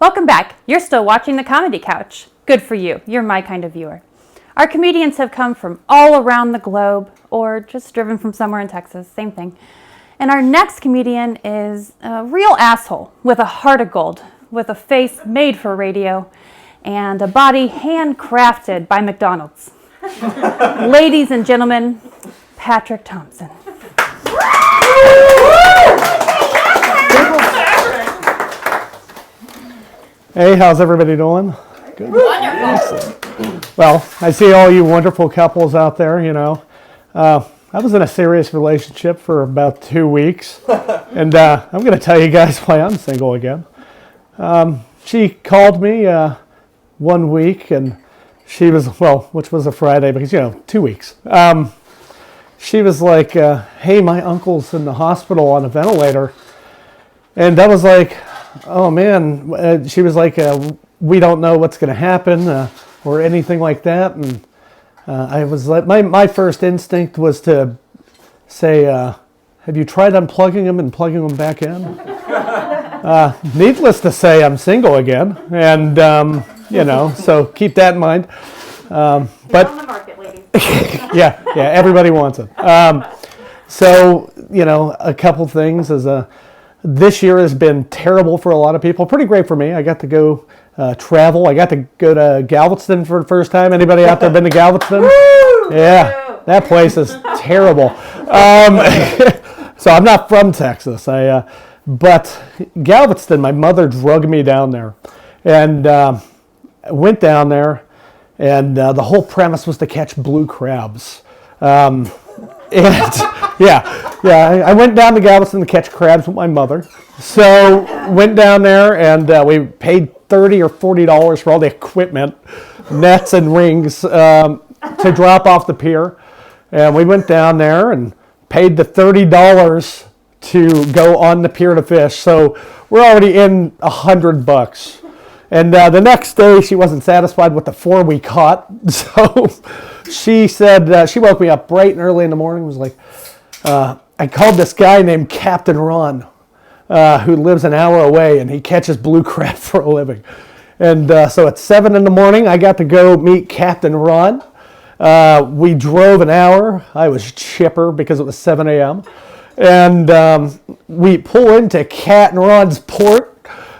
Welcome back. You're still watching The Comedy Couch. Good for you. You're my kind of viewer. Our comedians have come from all around the globe, or just driven from somewhere in Texas, same thing. And our next comedian is a real asshole with a heart of gold, with a face made for radio, and a body handcrafted by McDonald's. Ladies and gentlemen, Patrick Thompson. Hey, how's everybody doing? Good. Wonderful. Well, I see all you wonderful couples out there, you know. I was in a serious relationship for about 2 weeks, and I'm going to tell you guys why I'm single again. She called me 1 week, and she was, which was a Friday, because, 2 weeks. She was like, hey, my uncle's in the hospital on a ventilator. And I was like, oh man, she was like, we don't know what's going to happen or anything like that. And I was like, my first instinct was to say, have you tried unplugging them and plugging them back in? Needless to say, I'm single again. And, so keep that in mind. But on the market, ladies. yeah, everybody wants it. So, a couple things is this year has been terrible for a lot of people. Pretty great for me. I got to go travel. I got to go to Galveston for the first time. Anybody out there been to Galveston? Woo! Yeah, that place is terrible. So I'm not from Texas. But Galveston, my mother drugged me down there. And I went down there, and the whole premise was to catch blue crabs. I went down to Galveston to catch crabs with my mother. So went down there, and we paid $30 or $40 for all the equipment, nets and rings, to drop off the pier. And we went down there and paid the $30 to go on the pier to fish. So we're already in $100. And the next day, she wasn't satisfied with the 4 we caught. So she said, she woke me up bright and early in the morning, was like, I called this guy named Captain Ron, who lives an hour away, and he catches blue crab for a living. And so at 7 in the morning, I got to go meet Captain Ron. We drove an hour. I was chipper because it was 7 a.m. And we pull into Captain Ron's port,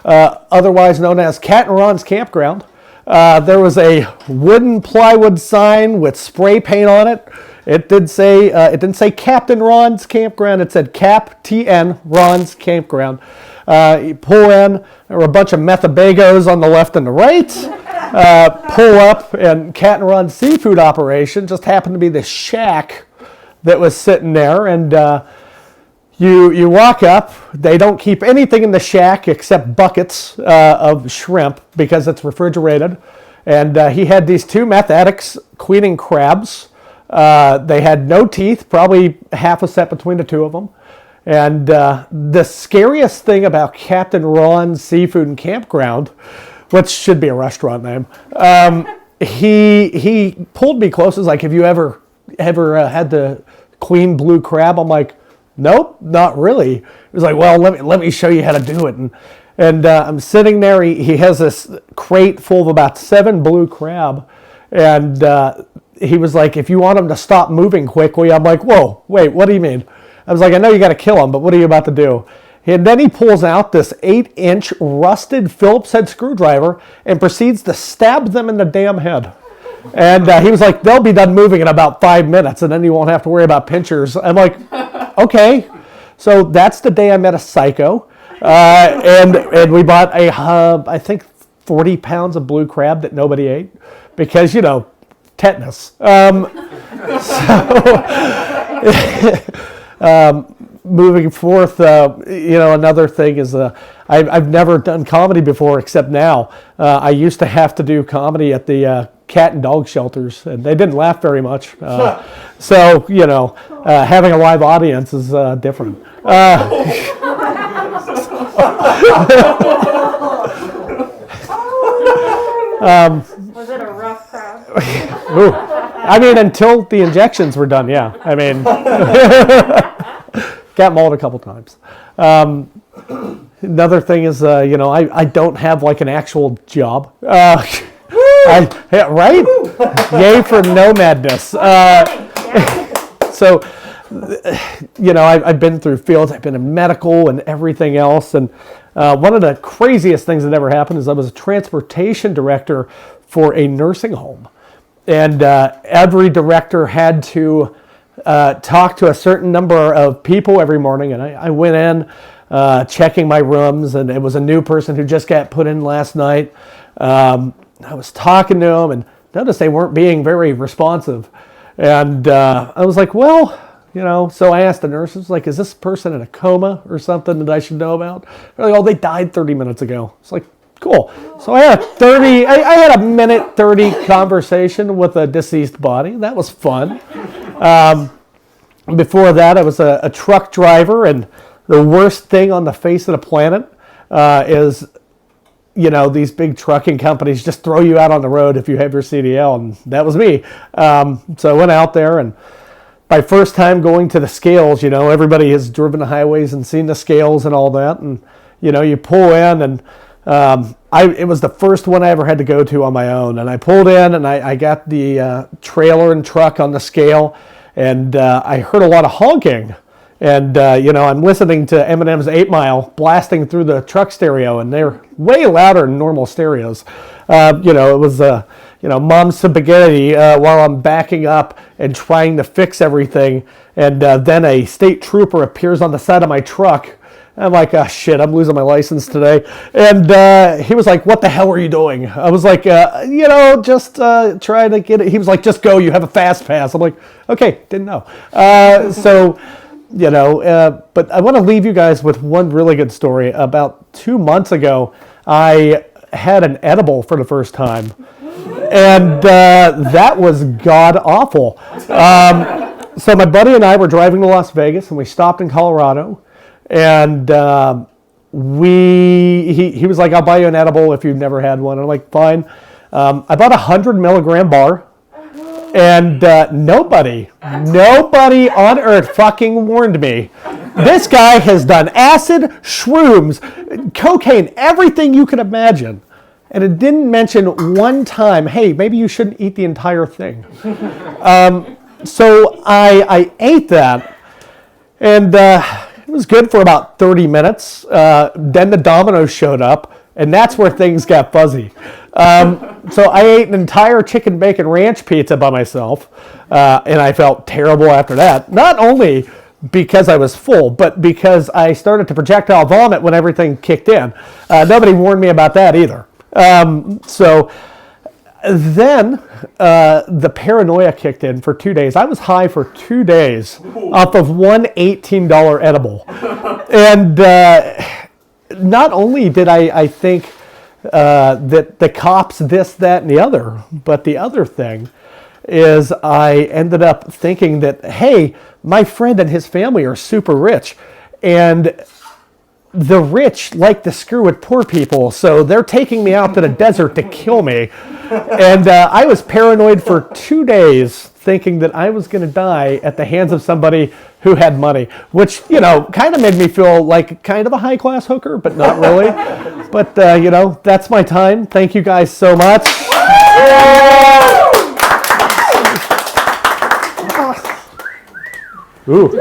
otherwise known as Captain Ron's Campground. There was a wooden plywood sign with spray paint on it. It didn't say Captain Ron's Campground. It said Cap TN Ron's Campground. You pull in. There were a bunch of methabagos on the left and the right. Pull up, and Captain Ron's seafood operation just happened to be the shack that was sitting there. And you walk up. They don't keep anything in the shack except buckets of shrimp because it's refrigerated. And he had these 2 meth addicts cleaning crabs. They had no teeth, probably half a set between the 2 of them. And the scariest thing about Captain Ron's Seafood and Campground, which should be a restaurant name, he pulled me close. He was like, have you ever had to clean blue crab? I'm like, nope, not really. He was like, well, let me show you how to do it. And I'm sitting there. He has this crate full of about 7 blue crab. And he was like, if you want them to stop moving quickly. I'm like, whoa, wait, what do you mean? I was like, I know you got to kill them, but what are you about to do? And then he pulls out this 8-inch rusted Phillips head screwdriver and proceeds to stab them in the damn head. And he was like, they'll be done moving in about 5 minutes, and then you won't have to worry about pinchers. I'm like, okay. So that's the day I met a psycho. And we bought I think 40 pounds of blue crab that nobody ate because, tetanus. Moving forth, another thing is I've never done comedy before except now. I used to have to do comedy at the cat and dog shelters, and they didn't laugh very much. So, having a live audience is different. Was it a rough crowd? I mean, until the injections were done, yeah. I mean, got mauled a couple times. Another thing is, I don't have like an actual job. Right? Yay for nomadness. So, I've been through fields. I've been in medical and everything else. And one of the craziest things that ever happened is I was a transportation director for a nursing home. And every director had to talk to a certain number of people every morning. And I went in, checking my rooms, and it was a new person who just got put in last night. I was talking to them and noticed they weren't being very responsive. And I was like, well, so I asked the nurses, like, is this person in a coma or something that I should know about? They're like, oh, they died 30 minutes ago. It's like, cool. So I had a minute 30 conversation with a deceased body. That was fun. Before that, I was a truck driver, and the worst thing on the face of the planet is, these big trucking companies just throw you out on the road if you have your CDL, and that was me. So I went out there, and my first time going to the scales, everybody has driven the highways and seen the scales and all that, and, you pull in, and it was the first one I ever had to go to on my own, and I pulled in, and I got the trailer and truck on the scale, and I heard a lot of honking. And, I'm listening to Eminem's 8 Mile blasting through the truck stereo, and they're way louder than normal stereos. It was, Mom's spaghetti while I'm backing up and trying to fix everything. And then a state trooper appears on the side of my truck. I'm like, oh, shit, I'm losing my license today. And he was like, what the hell are you doing? I was like, just trying to get it. He was like, just go, you have a fast pass. I'm like, okay, didn't know. But I want to leave you guys with one really good story. About 2 months ago, I had an edible for the first time. And that was god-awful. So my buddy and I were driving to Las Vegas, and we stopped in Colorado. And he was like, I'll buy you an edible if you've never had one. I'm like, fine. I bought 100 milligram bar. And nobody on earth fucking warned me. This guy has done acid, shrooms, cocaine, everything you could imagine. And it didn't mention one time, hey, maybe you shouldn't eat the entire thing. So I ate that, and it was good for about 30 minutes. Then the Domino's showed up, and that's where things got fuzzy. So I ate an entire chicken bacon ranch pizza by myself, and I felt terrible after that. Not only because I was full, but because I started to projectile vomit when everything kicked in. Nobody warned me about that either. So then the paranoia kicked in for 2 days. I was high for 2 days off of one $18 edible. And not only did I think that the cops this, that, and the other, but the other thing is I ended up thinking that, hey, my friend and his family are super rich, and the rich like to screw with poor people, so they're taking me out to the desert to kill me. And I was paranoid for 2 days, thinking that I was going to die at the hands of somebody who had money, which, kind of made me feel like kind of a high-class hooker, but not really. But, that's my time. Thank you guys so much. Ooh.